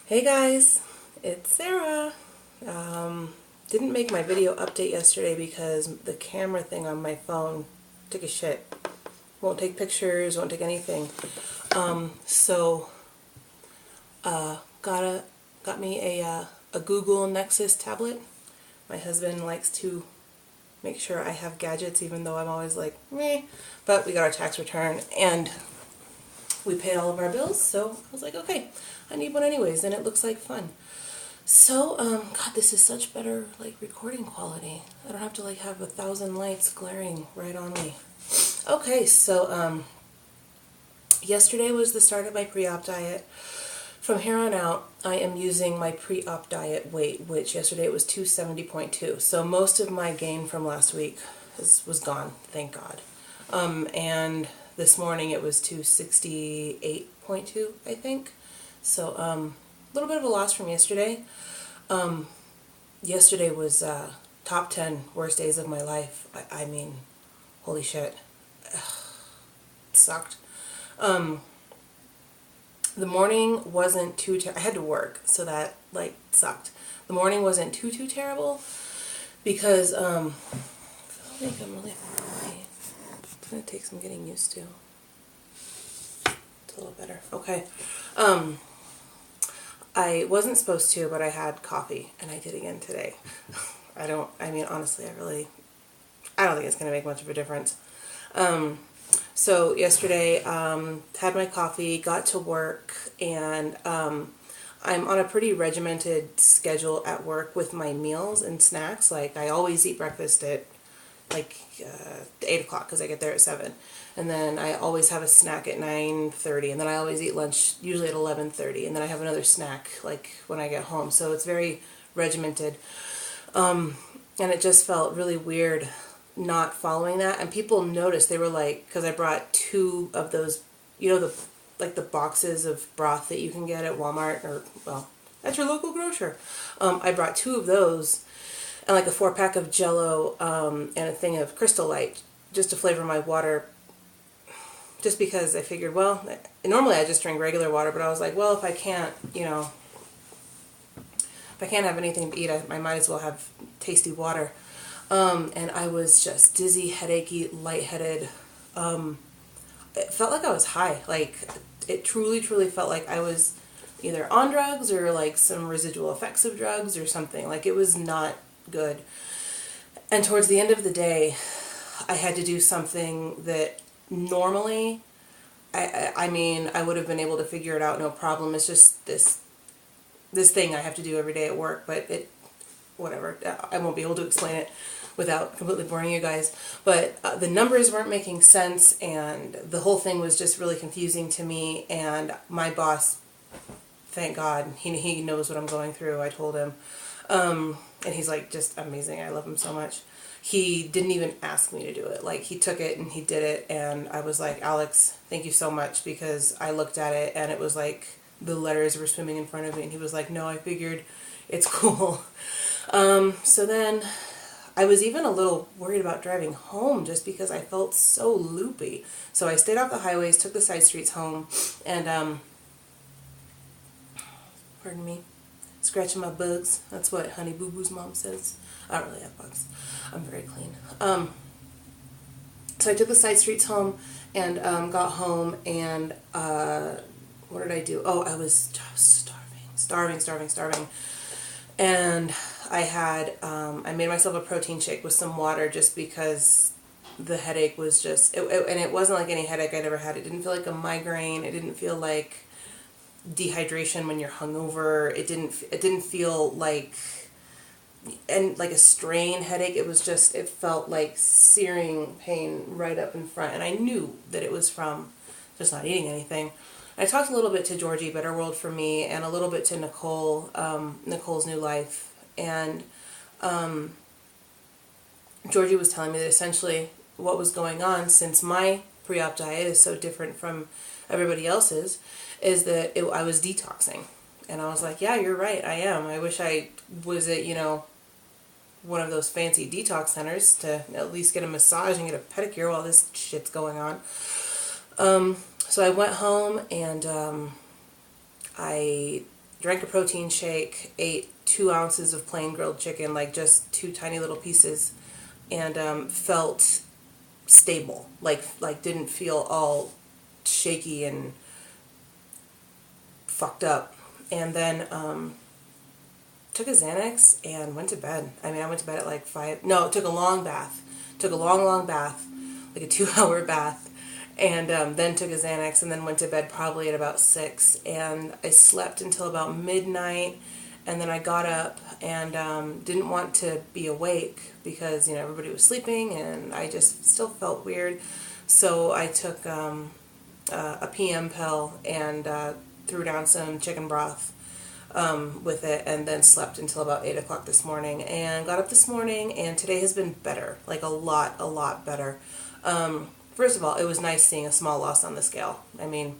Hey guys, it's Sarah. Didn't make my video update yesterday because the camera thing on my phone took a shit. Won't take pictures, won't take anything. So got me a Google Nexus tablet. My husband likes to make sure I have gadgets, even though I'm always like meh. But we got our tax return and we paid all of our bills, so I was like, okay, I need one anyways, and it looks like fun. So, God, this is such better, like, recording quality. I don't have to, like, have 1,000 lights glaring right on me. Okay, so, yesterday was the start of my pre-op diet. From here on out, I am using my pre-op diet weight, which yesterday it was 270.2. So most of my gain from last week was gone, thank God. And this morning it was 268.2, I think. So, a little bit of a loss from yesterday. Yesterday was top 10 worst days of my life. I mean, holy shit. It sucked. The morning wasn't too I had to work, so that, like, sucked. The morning wasn't too terrible because I feel like I'm really far away. It's going to take some getting used to. It's a little better. Okay. I wasn't supposed to, but I had coffee, and I did again today. Honestly, I don't think it's going to make much of a difference. So yesterday, had my coffee, got to work, and I'm on a pretty regimented schedule at work with my meals and snacks. Like, I always eat breakfast at, like, 8 o'clock because I get there at 7. And then I always have a snack at 9:30, and then I always eat lunch usually at 11:30, and then I have another snack, like, when I get home. So it's very regimented. And it just felt really weird not following that. And people noticed, they were like, because I brought 2 of those, the boxes of broth that you can get at Walmart, or, well, at your local grocer. I brought 2 of those and like a 4-pack of Jell-O, and a thing of Crystal Light just to flavor my water, just because I figured, well, normally I just drink regular water, but I was like, well, if I can't have anything to eat, I might as well have tasty water. And I was just dizzy, headachy, lightheaded. It felt like I was high. Like, it truly felt like I was either on drugs or like some residual effects of drugs or something. Like, it was not good. And towards the end of the day, I had to do something that normally, I would have been able to figure it out no problem. It's just this thing I have to do every day at work, but whatever. I won't be able to explain it without completely boring you guys. But the numbers weren't making sense, and the whole thing was just really confusing to me. And my boss, thank God, he knows what I'm going through. I told him. And he's like, just amazing. I love him so much. He didn't even ask me to do it. Like, he took it and he did it, and I was like, Alex, thank you so much, because I looked at it and it was like the letters were swimming in front of me, and he was like, no, I figured it's cool. So then I was even a little worried about driving home just because I felt so loopy. So I stayed off the highways, took the side streets home, and pardon me, scratching my bugs. That's what Honey Boo Boo's mom says. I don't really have bugs. I'm very clean. So I took the side streets home and got home, and what did I do? Oh, I was starving. And I had, I made myself a protein shake with some water just because the headache was just, and it wasn't like any headache I'd ever had. It didn't feel like a migraine. It didn't feel like dehydration when you're hungover. It didn't feel like, and like a strain headache. It was just, it felt like searing pain right up in front. And I knew that it was from just not eating anything. I talked a little bit to Georgie, Better World for Me, and a little bit to Nicole, Nicole's New Life. And Georgie was telling me that essentially what was going on, since my pre-op diet is so different from everybody else's, is that I was detoxing. And I was like, yeah, you're right, I am. I wish I was at, one of those fancy detox centers to at least get a massage and get a pedicure while this shit's going on. So I went home and I drank a protein shake, ate 2 ounces of plain grilled chicken, like just 2 tiny little pieces, and felt stable, like didn't feel all shaky and fucked up. And then took a Xanax and went to bed. I mean, I went to bed at like 5. No, took a long bath. Took a long bath, like a 2-hour bath, and then took a Xanax and then went to bed probably at about 6. And I slept until about midnight, and then I got up and didn't want to be awake because, everybody was sleeping and I just still felt weird. So I took a PM pill and threw down some chicken broth with it, and then slept until about 8 o'clock this morning, and got up this morning, and today has been better, like a lot better. First of all, it was nice seeing a small loss on the scale. I mean,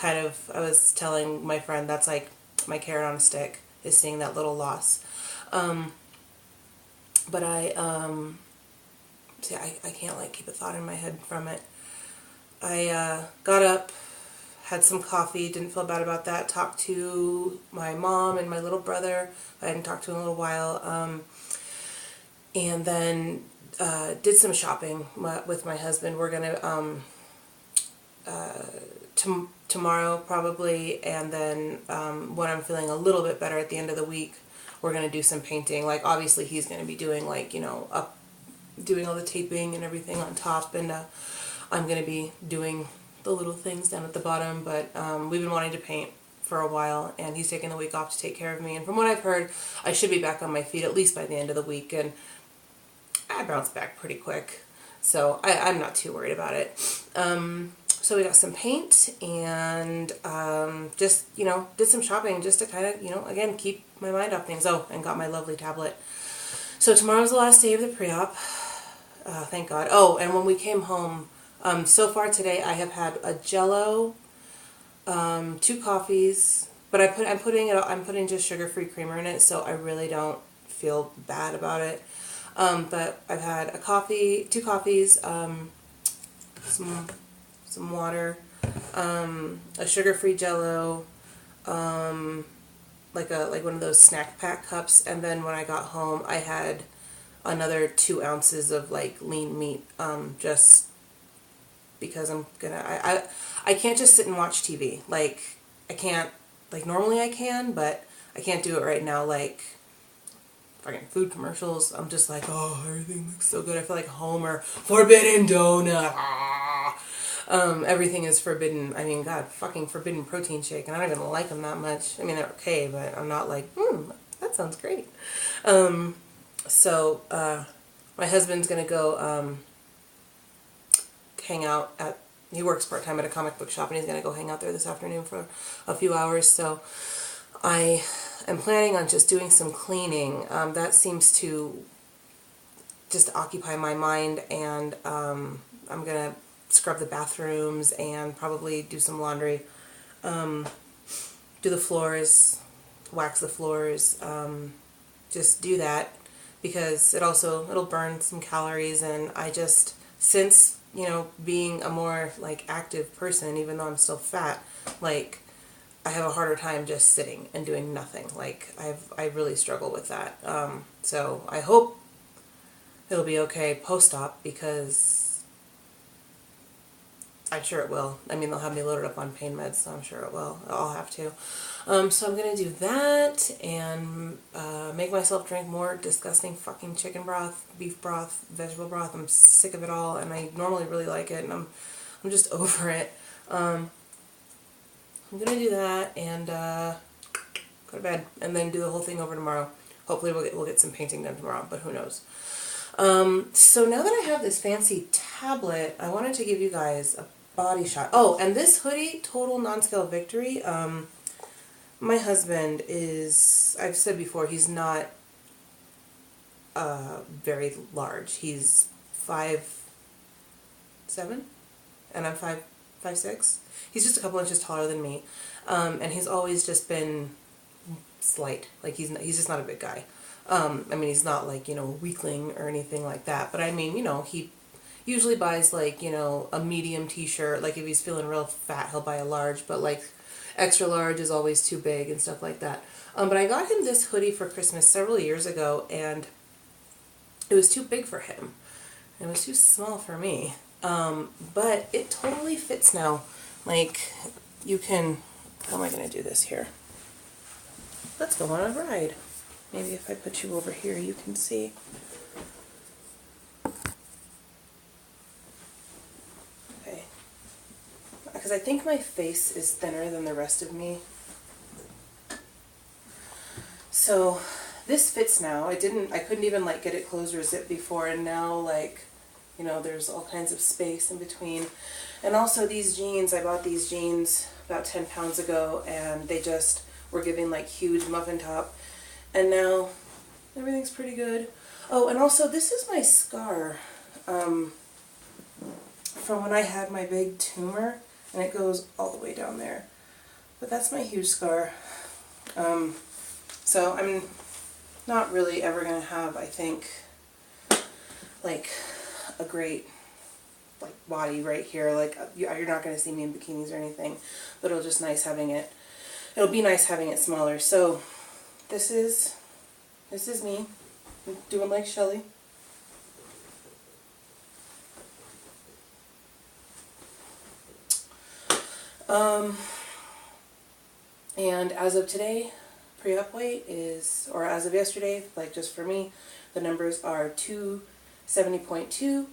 I was telling my friend that's like my carrot on a stick, is seeing that little loss. But I can't like keep a thought in my head from it. I got up, had some coffee, didn't feel bad about that, talked to my mom and my little brother, I hadn't talked to in a little while, and then did some shopping with my husband. We're going to, tomorrow probably, and then when I'm feeling a little bit better at the end of the week, we're going to do some painting. Like, obviously he's going to be doing doing all the taping and everything on top, and I'm going to be doing the little things down at the bottom, but we've been wanting to paint for a while, and he's taking the week off to take care of me, and from what I've heard, I should be back on my feet at least by the end of the week, and I bounce back pretty quick, so I'm not too worried about it. So we got some paint, and just, did some shopping just to kind of, again, keep my mind off things. Oh, and got my lovely tablet. So tomorrow's the last day of the pre-op, thank God. Oh, and when we came home, so far today I have had a Jello, 2 coffees, but I'm putting just sugar-free creamer in it, so I really don't feel bad about it. But I've had a coffee, 2 coffees, some water, a sugar-free Jello, like one of those snack pack cups, and then when I got home I had another 2 ounces of like lean meat, just because I can't just sit and watch TV. Like, I can't, like normally I can, but I can't do it right now. Like, fucking food commercials, I'm just like, oh, everything looks so good. I feel like Homer, forbidden donut. Everything is forbidden. I mean, God, fucking forbidden protein shake, and I don't even like them that much. I mean, they're okay, but I'm not like, that sounds great. So my husband's gonna go hang out he works part-time at a comic book shop, and he's gonna go hang out there this afternoon for a few hours, so I am planning on just doing some cleaning. That seems to just occupy my mind, and I'm gonna scrub the bathrooms and probably do some laundry, do the floors, wax the floors, just do that, because it'll burn some calories, and I just, since, being a more like active person, even though I'm still fat, like, I have a harder time just sitting and doing nothing. Like, I really struggle with that. So I hope it'll be okay post-op, because I'm sure it will. I mean, they'll have me loaded up on pain meds, so I'm sure it will. I'll have to. So I'm going to do that, and make myself drink more disgusting fucking chicken broth, beef broth, vegetable broth. I'm sick of it all, and I normally really like it, and I'm just over it. I'm going to do that, and go to bed, and then do the whole thing over tomorrow. Hopefully we'll get some painting done tomorrow, but who knows. So now that I have this fancy tablet, I wanted to give you guys a body shot. Oh, and this hoodie, total non-scale victory. My husband is, I've said before, he's not very large. He's 5'7", and I'm 5'6". He's just a couple inches taller than me, and he's always just been slight. Like, he's just not a big guy. I mean, he's not like, a weakling or anything like that, but I mean, he usually buys like, a medium t-shirt. Like, if he's feeling real fat, he'll buy a large, but like, extra large is always too big and stuff like that. But I got him this hoodie for Christmas several years ago, and it was too big for him. It was too small for me. But it totally fits now. Like, you can, how am I going to do this here? Let's go on a ride. Maybe if I put you over here, you can see. Okay. Because I think my face is thinner than the rest of me. So this fits now. I couldn't even like get it closed or zip before, and now like, you know, there's all kinds of space in between. And also these jeans, I bought these jeans about 10 pounds ago, and they just were giving like huge muffin top. And now everything's pretty good. Oh, and also this is my scar from when I had my big tumor, and it goes all the way down there. But that's my huge scar. So I'm not really ever going to have, I think, like a great like body right here. Like you're not going to see me in bikinis or anything, but it'll just nice having it. It'll be nice having it smaller. So this is me doing like Shelly. And as of today, pre-op weight is, or as of yesterday, like just for me, the numbers are 270.2.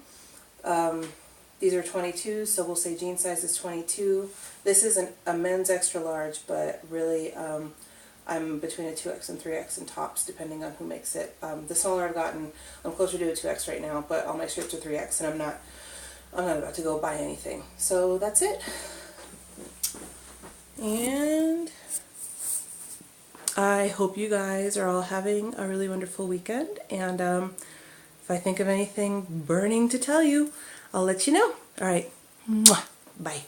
These are 22, so we'll say jean size is 22. This is a men's extra large, but really I'm between a 2X and 3X in tops, depending on who makes it. The smaller I've gotten, I'm closer to a 2X right now, but all my shirts are 3X, and I'm not about to go buy anything. So that's it. And I hope you guys are all having a really wonderful weekend, and if I think of anything burning to tell you, I'll let you know. All right. Mwah. Bye.